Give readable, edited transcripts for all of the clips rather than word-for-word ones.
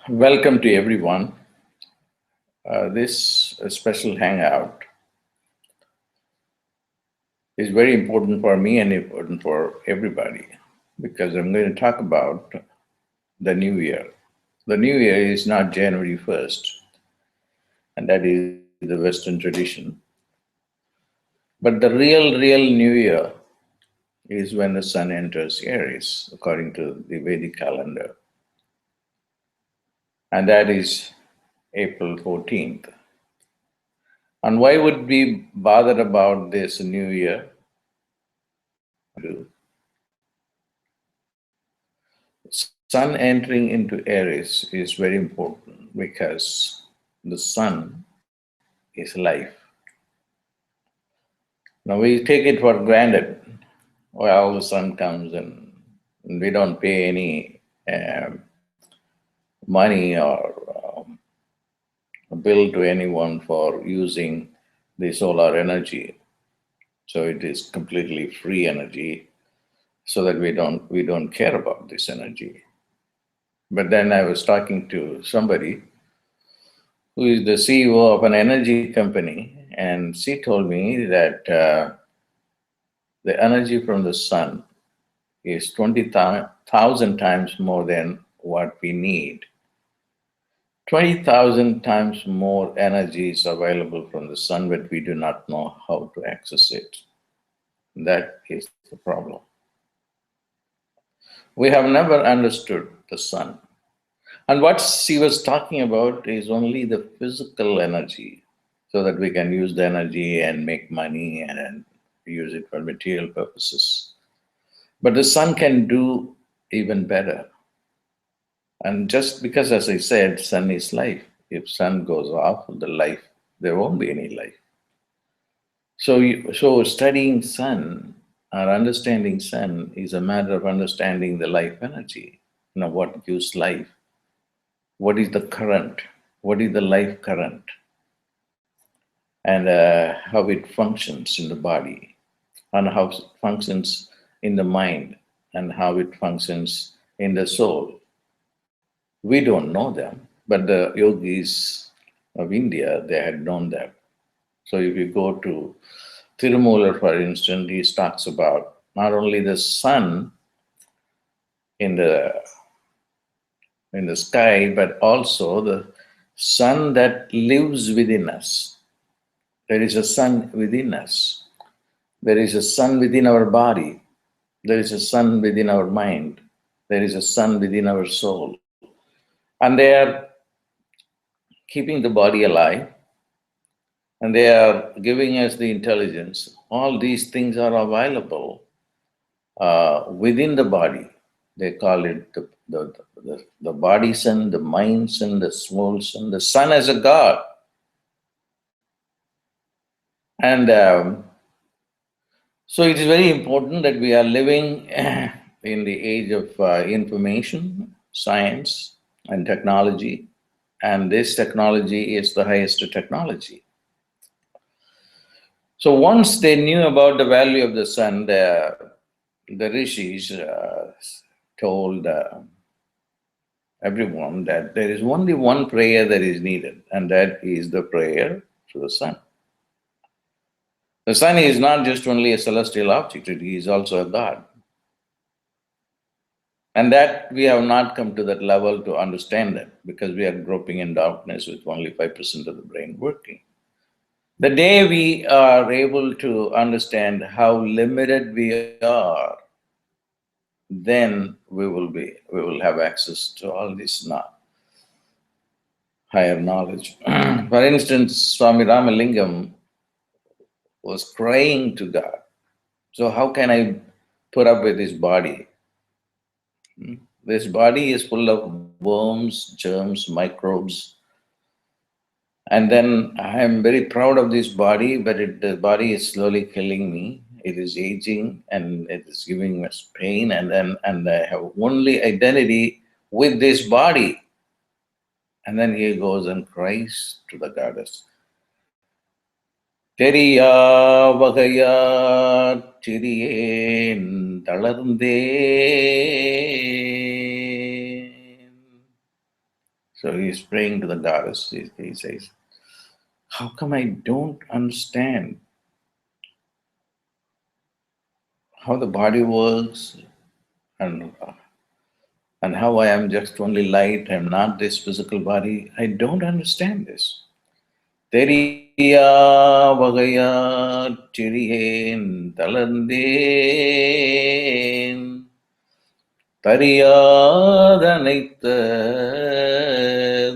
Welcome to everyone. This special hangout is very important for me and important for everybody because I'm going to talk about the new year. The new year is not January 1st, and that is the Western tradition. But the real new year is when the sun enters Aries, according to the Vedic calendar, and that is April 14th. And why would we bother about this new year? Sun entering into Aries is very important because the sun is life. Now we take it for granted. Well, the sun comes and we don't pay any money or a bill to anyone for using the solar energy. So it is completely free energy, so that we don't care about this energy. But then I was talking to somebody who is the CEO of an energy company, and she told me that the energy from the sun is 20,000 times more than what we need. 20,000 times more energy is available from the sun, but we do not know how to access it. That is the problem. We have never understood the sun. And what she was talking about is only the physical energy, so that we can use the energy and make money and use it for material purposes. But the sun can do even better. And just because, as I said, sun is life. If sun goes off, there won't be any life. So studying sun or understanding sun is a matter of understanding the life energy. What gives life? What is the current? What is the life current? And how it functions in the body, and how it functions in the mind, and how it functions in the soul. We don't know them, but the yogis of India, they had known them. So if you go to Tirumoolar, for instance, he talks about not only the sun in the sky, but also the sun that lives within us. There is a sun within us. There is a sun within our body. There is a sun within our mind. There is a sun within our soul. And they are keeping the body alive, and they are giving us the intelligence. All these things are available within the body. They call it the body sun, the mind sun, the soul sun, the sun as a God. And so it is very important that we are living in the age of information, science, and technology. And this technology is the highest technology. So once they knew about the value of the sun, the rishis told everyone that there is only one prayer that is needed, and that is the prayer to the sun. The sun is not just only a celestial object, it is also a God. And that we have not come to that level to understand that, because we are groping in darkness with only 5% of the brain working. The day we are able to understand how limited we are, then we will have access to all this higher knowledge. For instance, Swami Ramalingam was crying to God. So how can I put up with this body? This body is full of worms, germs, microbes. And then I am very proud of this body, but the body is slowly killing me. It is aging and it is giving us pain, and I have only identity with this body. And then he goes and cries to the goddess. Teriya vagaya chiriyen talarnde. So he's praying to the goddess. He says, how come I don't understand how the body works, and how I am just only light, I'm not this physical body? I don't understand this. Teriya vagaya chiriyen talandeen தரியாதனைத்த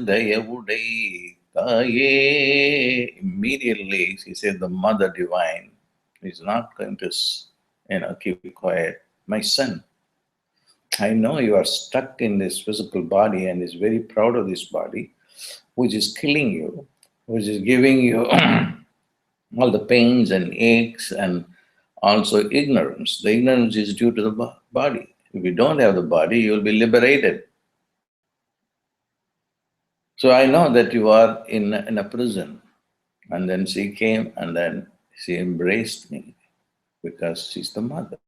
தயவுடை தாயே. Immediately she said, the Mother Divine is not going to, keep quiet. My son, I know you are stuck in this physical body and is very proud of this body, which is killing you, which is giving you all the pains and aches and also ignorance. The ignorance is due to the body. If you don't have the body, you will be liberated. So I know that you are in a prison. And then she came and then she embraced me because she's the mother.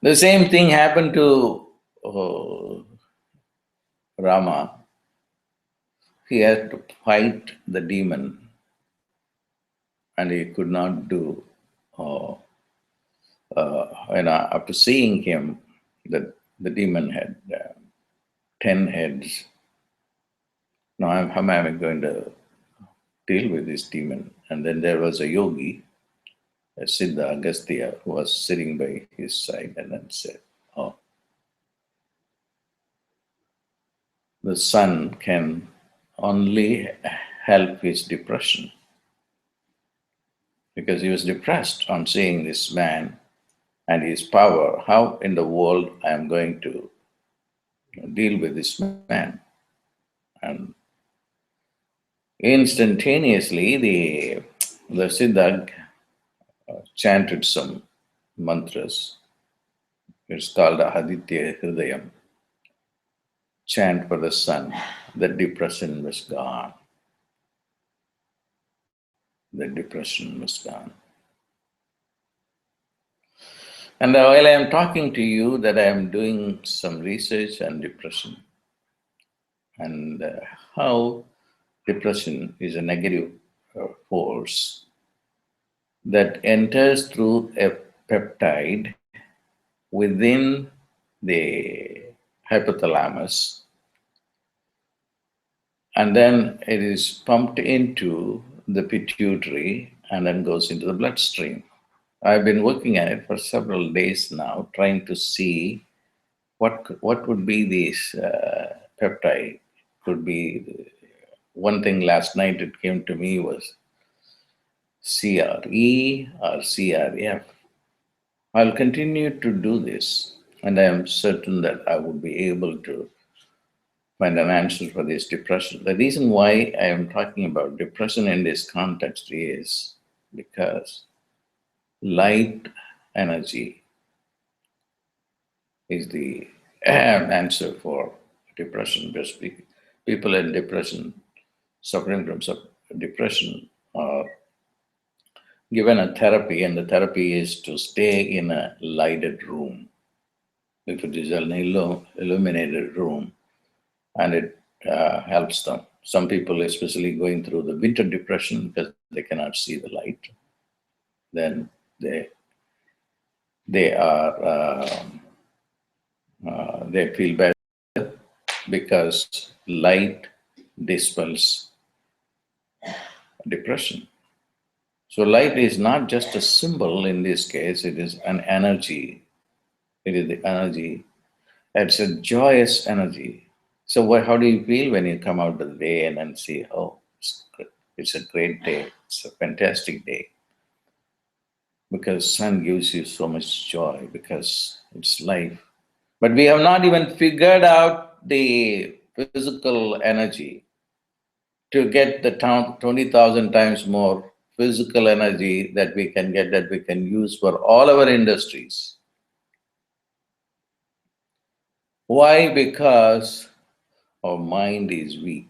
The same thing happened to Rama. He had to fight the demon and he could not do. After seeing him, the demon had 10 heads. Now, how am I going to deal with this demon? And then there was a yogi, a Siddha Agastya, who was sitting by his side and then said, oh, the son can only help his depression. Because he was depressed on seeing this man and his power. How in the world I am going to deal with this man? And instantaneously, the Siddha chanted some mantras. It's called Ahaditya Hridayam. Chant for the sun. The depression was gone. The depression was gone. And while I am talking to you, that I am doing some research on depression and how depression is a negative force that enters through a peptide within the hypothalamus, and then it is pumped into the pituitary and then goes into the bloodstream. I've been working on it for several days now, trying to see what would be this peptide. Could be one thing. Last night it came to me was CRE or CRF. I'll continue to do this, and I am certain that I would be able to find an answer for this depression. The reason why I am talking about depression in this context is because light energy is the answer for depression. Because people in depression, suffering from depression, are given a therapy, and the therapy is to stay in a lighted room. If it is an illuminated room, and it helps them. Some people, especially going through the winter depression because they cannot see the light, then they feel better because light dispels depression. So light is not just a symbol in this case, it is an energy. It is the energy. It's a joyous energy. So how do you feel when you come out of the day and then see, oh, it's a great day, it's a fantastic day? Because sun gives you so much joy, because it's life. But we have not even figured out the physical energy to get the 20,000 times more physical energy that we can get, that we can use for all our industries. Why? Because our mind is weak.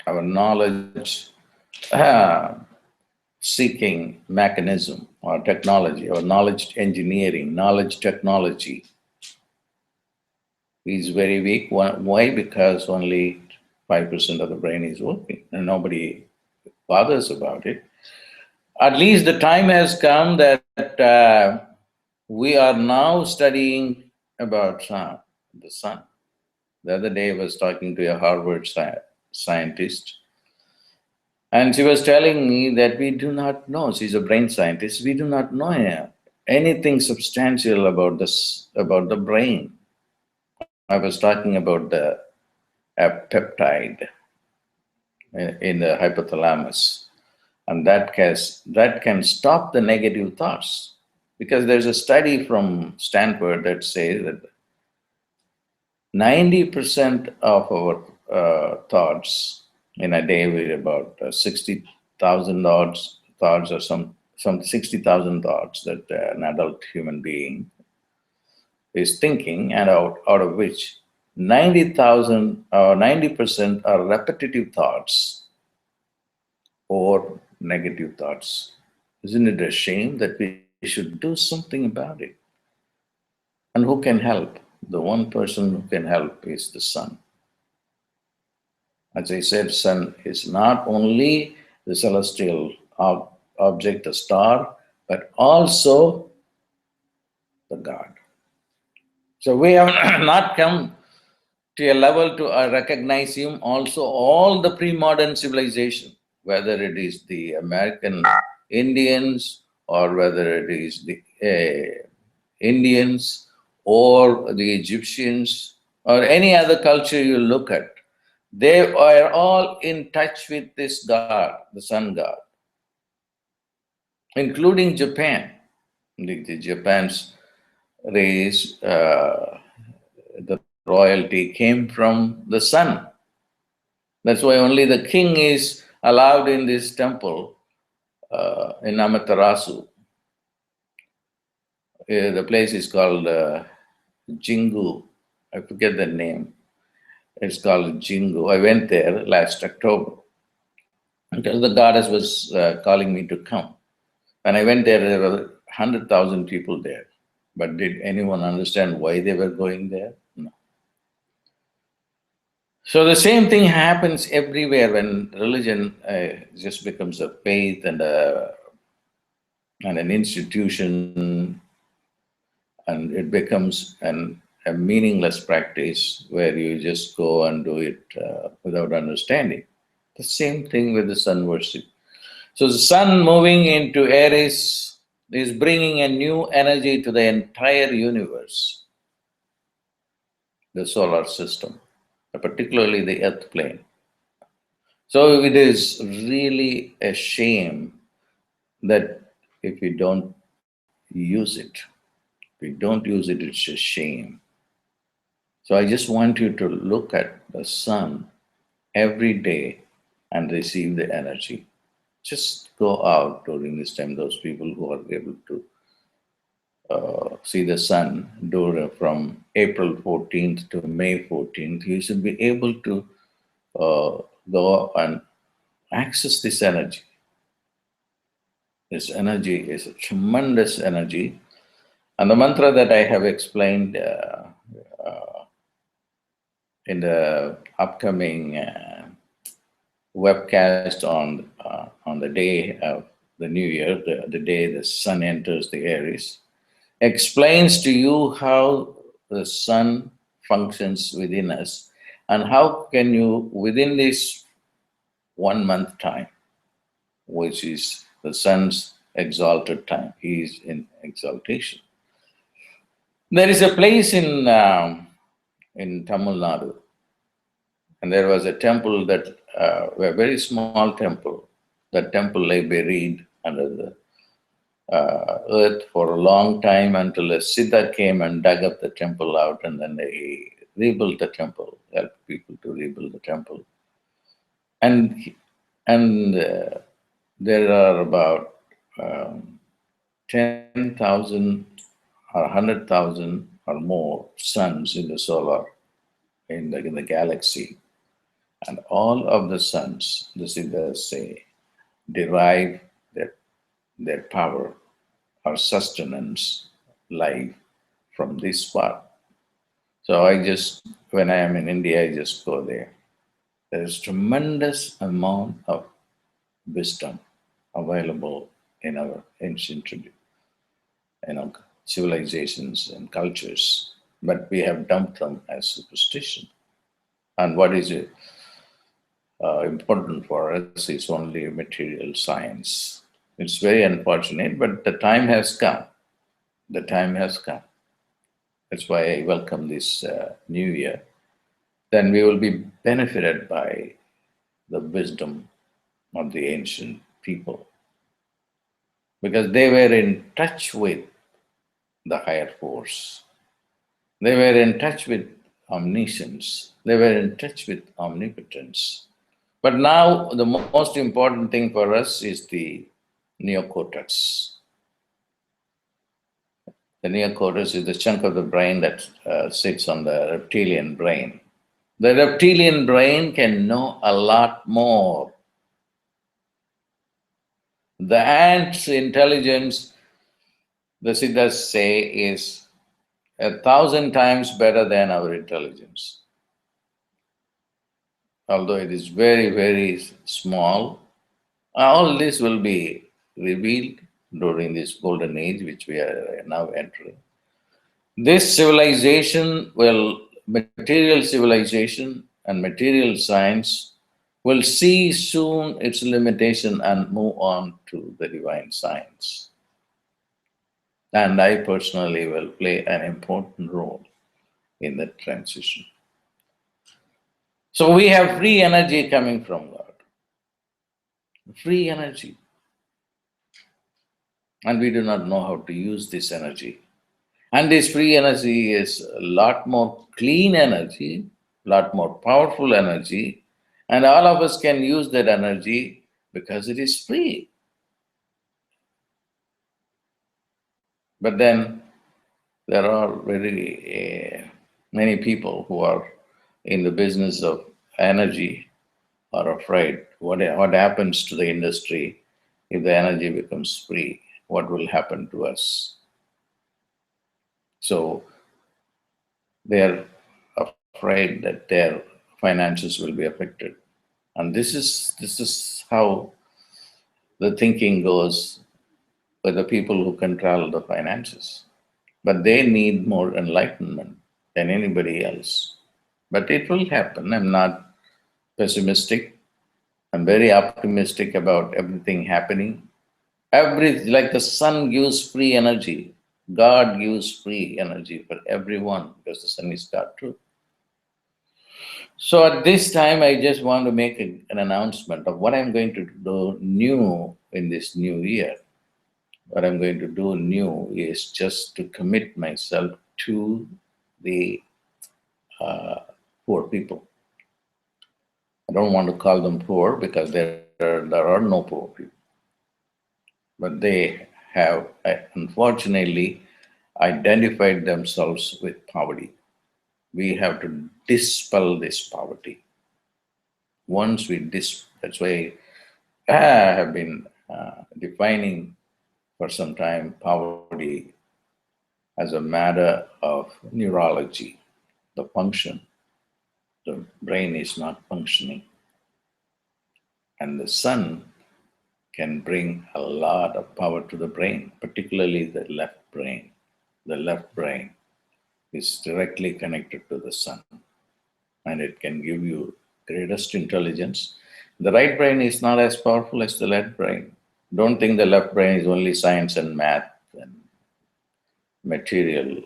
Our knowledge seeking mechanism or technology, or knowledge engineering, knowledge technology is very weak. Why? Because only 5% of the brain is working and nobody bothers about it. At least the time has come that we are now studying about the sun. The other day I was talking to a Harvard scientist, and she was telling me that we do not know, she's a brain scientist, we do not know anything substantial about this, about the brain. I was talking about the peptide in the hypothalamus, and that can stop the negative thoughts. Because there's a study from Stanford that says that 90% of our thoughts in a day, with about 60,000 thoughts, or some 60,000 thoughts that an adult human being is thinking, and out of which 90,000 or 90% are repetitive thoughts or negative thoughts. Isn't it a shame that we should do something about it? And who can help? The one person who can help is the sun. As I said, sun is not only the celestial object, the star, but also the God. So we have not come to a level to recognize him. Also, all the pre-modern civilization, whether it is the American Indians or whether it is the Indians or the Egyptians or any other culture you look at, they are all in touch with this God, the sun God, including Japan. The Japan's race, the royalty came from the sun. That's why only the king is allowed in this temple in Amaterasu. The place is called Jingu. I forget the name. It's called Jingu. I went there last October because the goddess was calling me to come. When I went there were 100,000 people there. But did anyone understand why they were going there? No. So the same thing happens everywhere when religion just becomes a faith and an institution, and it becomes a meaningless practice where you just go and do it without understanding. The same thing with the sun worship. So the sun moving into Aries is bringing a new energy to the entire universe, the solar system, particularly the earth plane. So it is really a shame that if we don't use it, it's a shame. So I just want you to look at the sun every day and receive the energy. Just go out during this time, those people who are able to see the sun from April 14th to May 14th, you should be able to go and access this energy. This energy is a tremendous energy. And the mantra that I have explained in the upcoming webcast on the day of the new year, the day the sun enters the Aries, explains to you how the sun functions within us and how can you, within this 1 month time, which is the sun's exalted time, he is in exaltation. There is a place in Tamil Nadu, and there was a temple that, a very small temple. That temple lay buried under the earth for a long time until a Siddha came and dug up the temple out, and then they rebuilt the temple, helped people to rebuild the temple. And there are about 10,000 or 100,000 or more suns in the solar, in the galaxy. And all of the suns, the Siddhas say, derive their power or sustenance, life, from this spot. So I just, when I am in India, I just go there. There is tremendous amount of wisdom available in our ancient civilizations and cultures, but we have dumped them as superstition. And what is important for us is only material science. It's very unfortunate, but the time has come. The time has come. That's why I welcome this new year. Then we will be benefited by the wisdom of the ancient people because they were in touch with the higher force. They were in touch with omniscience. They were in touch with omnipotence. But now the most important thing for us is the neocortex. The neocortex is the chunk of the brain that sits on the reptilian brain. The reptilian brain can know a lot more. The ant's intelligence, the Siddhas say, is 1,000 times better than our intelligence. Although it is very, very small, all this will be revealed during this golden age which we are now entering. This civilization material civilization and material science will see soon its limitation and move on to the divine science. And I personally will play an important role in that transition. So we have free energy coming from God, free energy. And we do not know how to use this energy. And this free energy is a lot more clean energy, a lot more powerful energy, and all of us can use that energy because it is free. But then there are very many people who are in the business of energy are afraid what happens to the industry if the energy becomes free, what will happen to us. So they are afraid that their finances will be affected. And this is how the thinking goes with the people who control the finances. But they need more enlightenment than anybody else. But it will happen. I'm not pessimistic. I'm very optimistic about everything happening. Like the sun gives free energy, God gives free energy for everyone because the sun is God too. So at this time, I just want to make an announcement of what I'm going to do new in this new year. What I'm going to do new is just to commit myself to the uh, poor people. I don't want to call them poor because there are no poor people. But they have unfortunately identified themselves with poverty. We have to dispel this poverty. Once we that's why I have been defining for some time poverty as a matter of neurology, the function. The brain is not functioning. And the sun can bring a lot of power to the brain, particularly the left brain. The left brain is directly connected to the sun, and it can give you greatest intelligence. The right brain is not as powerful as the left brain. Don't think the left brain is only science and math and material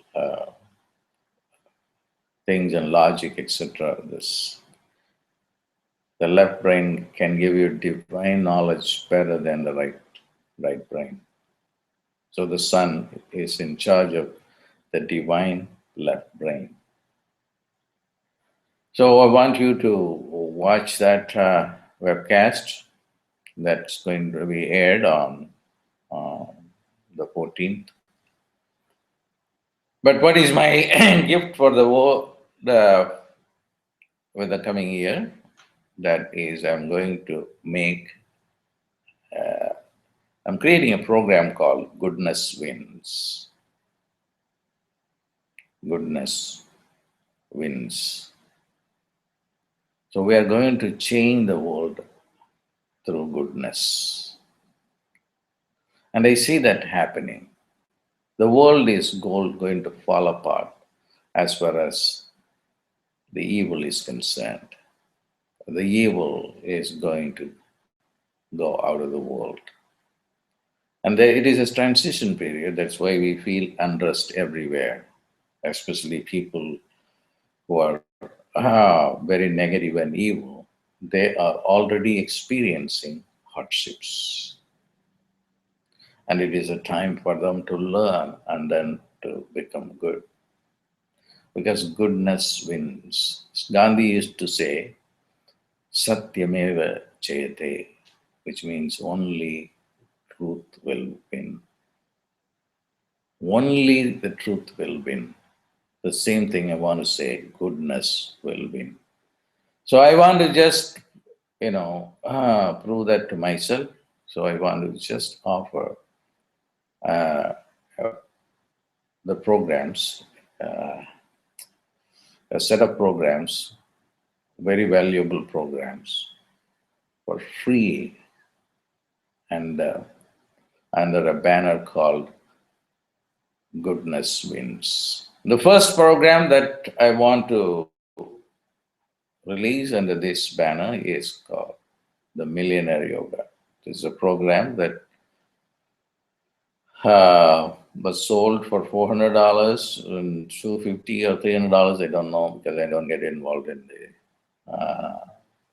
things and logic, etc. The left brain can give you divine knowledge better than the right brain. So the sun is in charge of the divine left brain. So I want you to watch that webcast that's going to be aired on uh, the 14th. But what is my gift for the with the coming year? That is, I'm creating a program called Goodness Wins. Goodness wins. So we are going to change the world through goodness. And I see that happening. The world is going to fall apart as far as the evil is concerned. The evil is going to go out of the world. And there, it is a transition period. That's why we feel unrest everywhere, especially people who are very negative and evil. They are already experiencing hardships. And it is a time for them to learn and then to become good. Because goodness wins. Gandhi used to say, Satyameva Jayate, which means only truth will win. Only the truth will win. The same thing I want to say, goodness will win. So I want to just, prove that to myself. So I want to just offer uh, the programs, a set of programs, very valuable programs for free and under a banner called Goodness Wins. The first program that I want to release under this banner is called the Millionaire Yoga. This is a program that was sold for $400 and $250 or $300. I don't know because I don't get involved in the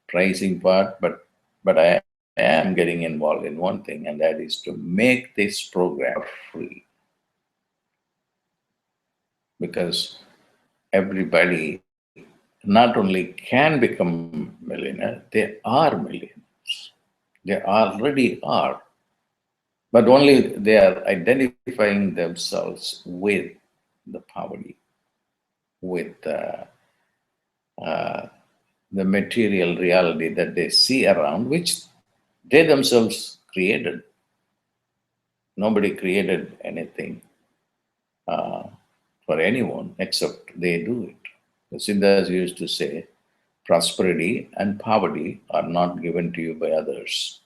pricing part, but I am getting involved in one thing, and that is to make this program free. Because everybody not only can become millionaire, they are millionaires. They already are. But only they are identifying themselves with the poverty, with the material reality that they see around, which they themselves created. Nobody created anything for anyone except they do it. The Siddhas used to say, prosperity and poverty are not given to you by others.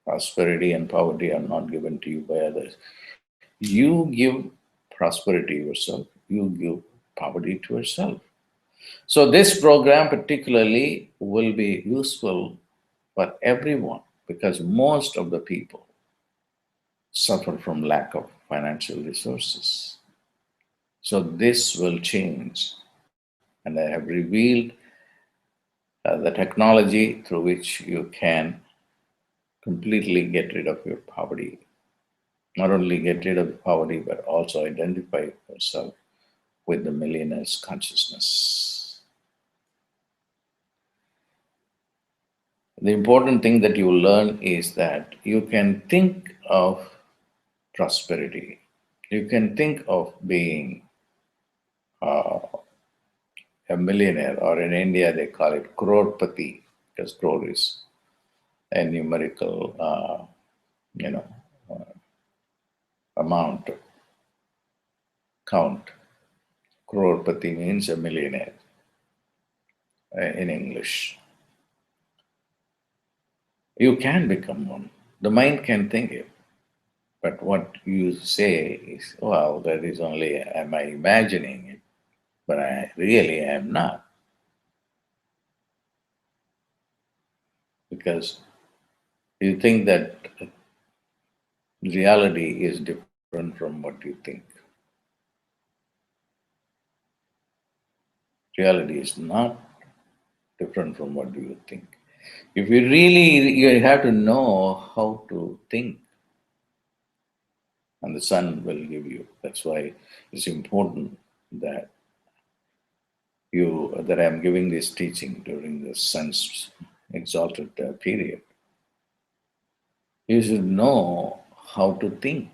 Prosperity and poverty are not given to you by others. You give prosperity yourself, you give poverty to yourself. So this program particularly will be useful for everyone because most of the people suffer from lack of financial resources. So this will change. And I have revealed the technology through which you can completely get rid of your poverty. Not only get rid of poverty, but also identify yourself with the millionaire's consciousness. The important thing that you learn is that you can think of prosperity. You can think of being uh, a millionaire, or in India they call it crorepati, because crore is a numerical, amount, count. Crorepati means a millionaire in English. You can become one. The mind can think it. But what you say is, well, that is only, am I imagining it? But I really am not. Because you think that reality is different from what you think. Reality is not different from what you think. If you really, you have to know how to think, and the sun will give you. That's why it's important that that I'm giving this teaching during the sun's exalted period. You should know how to think.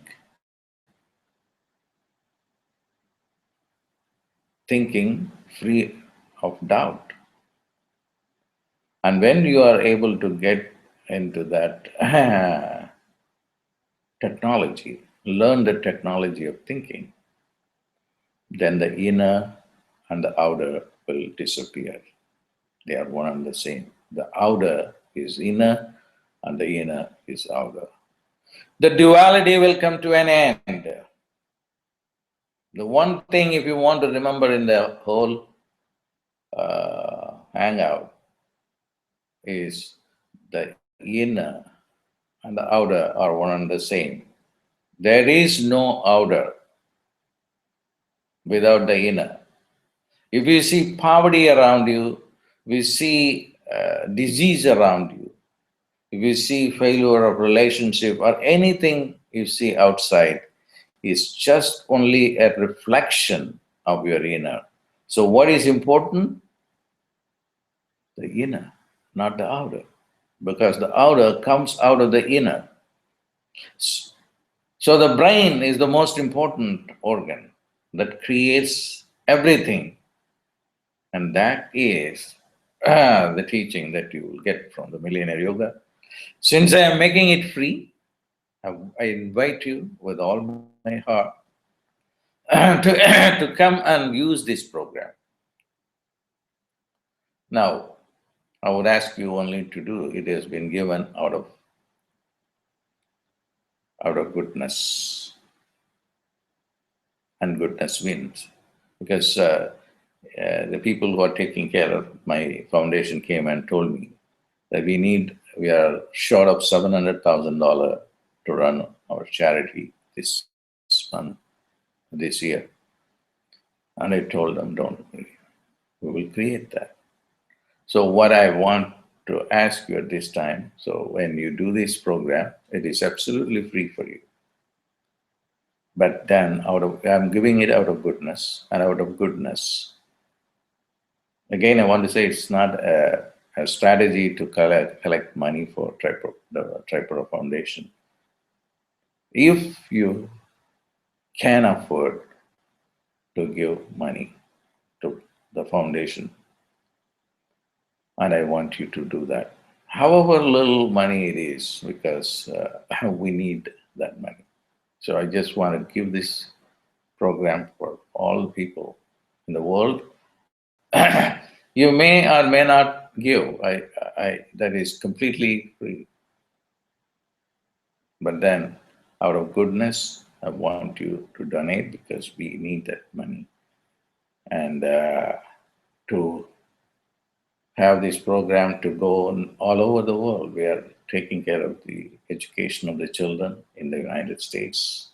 Thinking free of doubt. And when you are able to get into that technology, learn the technology of thinking, then the inner and the outer will disappear. They are one and the same. The outer is inner and the inner is outer. The duality will come to an end. The one thing, if you want to remember in the whole hangout, is the inner and the outer are one and the same. There is no outer without the inner. If you see poverty around you, we see disease around you, if you see failure of relationship or anything you see outside, is just only a reflection of your inner. So what is important? The inner, not the outer, because the outer comes out of the inner. So the brain is the most important organ that creates everything, and that is the teaching that you will get from the Millennial Yoga. Since I am making it free, I invite you with all my heart to come and use this program. Now, I would ask you only to do, it has been given out of goodness, and goodness wins. Because the people who are taking care of my foundation came and told me that we are short of $700,000 to run our charity this month, this year. And I told them, don't worry, we will create that. So what I want to ask you at this time, so when you do this program, it is absolutely free for you. But then I'm giving it out of goodness, and out of goodness, again, I want to say it's not a strategy to collect money for the Tripura Foundation. If you can afford to give money to the foundation, and I want you to do that, however little money it is, because we need that money. So I just want to give this program for all people in the world. You may or may not give. That is completely free. But then, out of goodness, I want you to donate because we need that money. And to have this program to go on all over the world. We are taking care of the education of the children in the United States,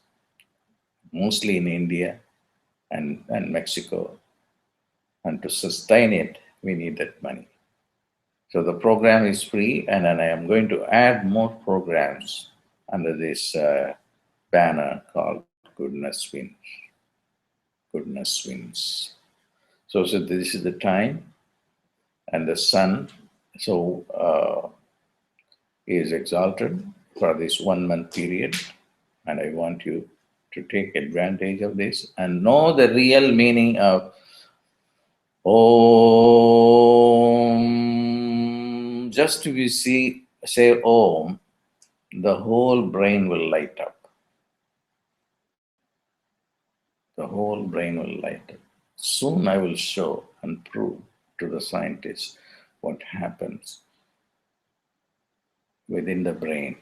mostly in India and Mexico. And to sustain it, we need that money. So the program is free, and then I am going to add more programs under this banner called Goodness Wins. Goodness Wins. So this is the time, and the sun is exalted for this 1 month period, and I want you to take advantage of this and know the real meaning of Om. Just if you say Om, the whole brain will light up. The whole brain will light up. Soon I will show and prove to the scientists what happens within the brain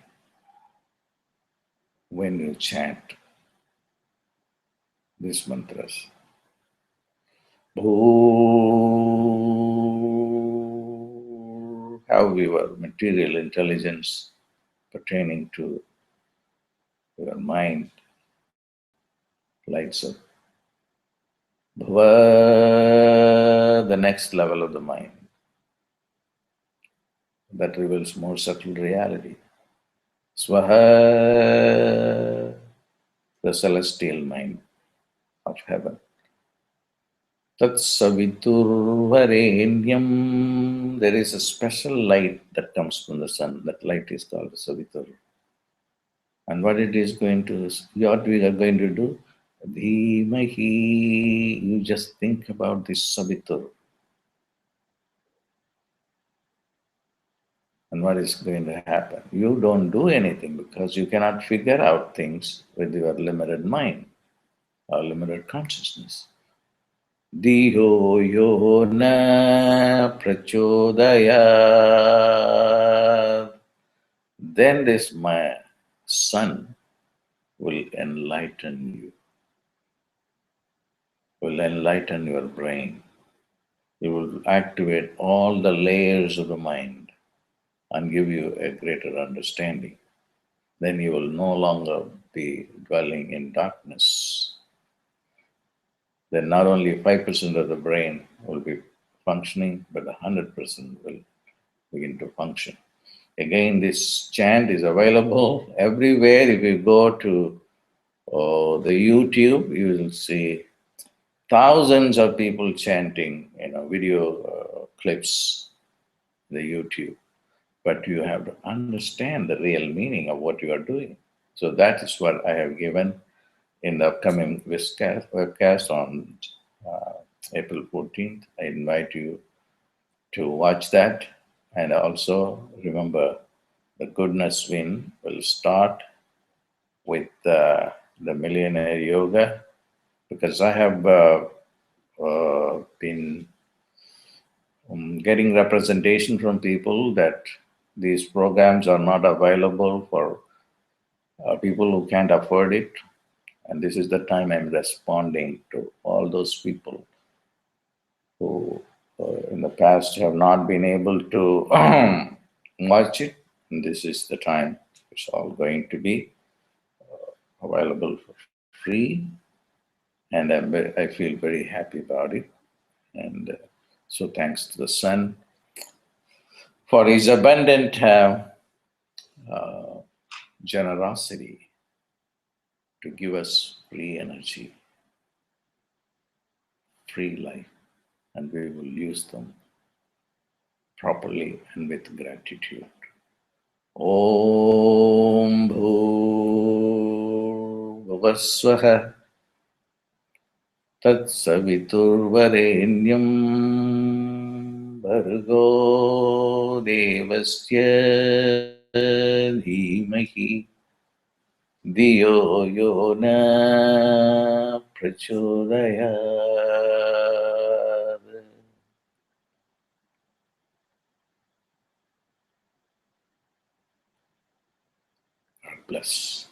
when you chant these mantras. How your material intelligence pertaining to your mind lights up. Bhava, the next level of the mind, that reveals more subtle reality. Swaha, the celestial mind of heaven. Tat Saviturvarenyam, there is a special light that comes from the sun. That light is called Savitur. And what it is going to, what we are going to do, Dhimahi, you just think about this Savitur. And what is going to happen? You don't do anything because you cannot figure out things with your limited mind or limited consciousness. Diyo yo na prachodayat. Then this my sun will enlighten you, will enlighten your brain. It will activate all the layers of the mind and give you a greater understanding. Then you will no longer be dwelling in darkness. Then not only 5% of the brain will be functioning, but 100% will begin to function. Again, this chant is available everywhere. If you go to the YouTube, you will see thousands of people chanting, video clips, the YouTube. But you have to understand the real meaning of what you are doing. So that is what I have given in the upcoming webcast on uh, April 14th. I invite you to watch that. And also remember, the goodness win will start with the Millionaire Yoga, because I have been getting representation from people that these programs are not available for people who can't afford it. And this is the time I'm responding to all those people who in the past have not been able to watch it. And this is the time it's all going to be available for free. And I feel very happy about it. And so thanks to the Sun for his abundant generosity to give us free energy, free life, and we will use them properly and with gratitude. Om Bhuvaswaha Tat Saviturvarenyam Bhargo Devasya Dhimahi Diyo yo na prachodayat. God bless.